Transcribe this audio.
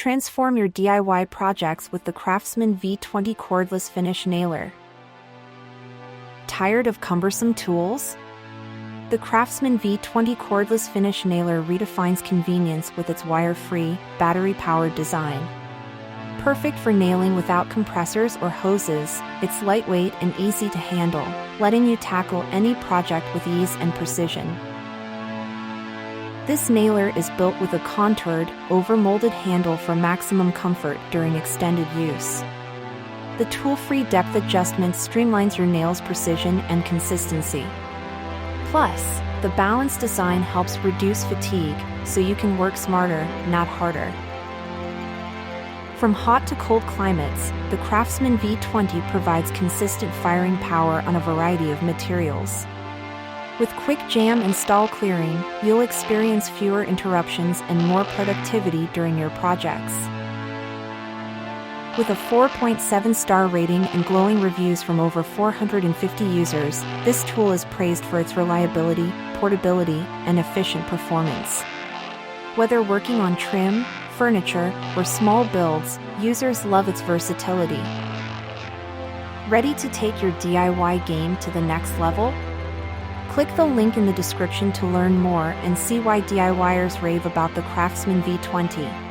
Transform your DIY projects with the CRAFTSMAN V20 Cordless Finish Nailer. Tired of cumbersome tools? The CRAFTSMAN V20 Cordless Finish Nailer redefines convenience with its wire-free, battery-powered design. Perfect for nailing without compressors or hoses, it's lightweight and easy to handle, letting you tackle any project with ease and precision. This nailer is built with a contoured, over-molded handle for maximum comfort during extended use. The tool-free depth adjustment streamlines your nails' precision and consistency. Plus, the balanced design helps reduce fatigue, so you can work smarter, not harder. From hot to cold climates, the CRAFTSMAN V20 provides consistent firing power on a variety of materials. With quick jam and stall clearing, you'll experience fewer interruptions and more productivity during your projects. With a 4.7-star rating and glowing reviews from over 450 users, this tool is praised for its reliability, portability, and efficient performance. Whether working on trim, furniture, or small builds, users love its versatility. Ready to take your DIY game to the next level? Click the link in the description to learn more and see why DIYers rave about the CRAFTSMAN V20.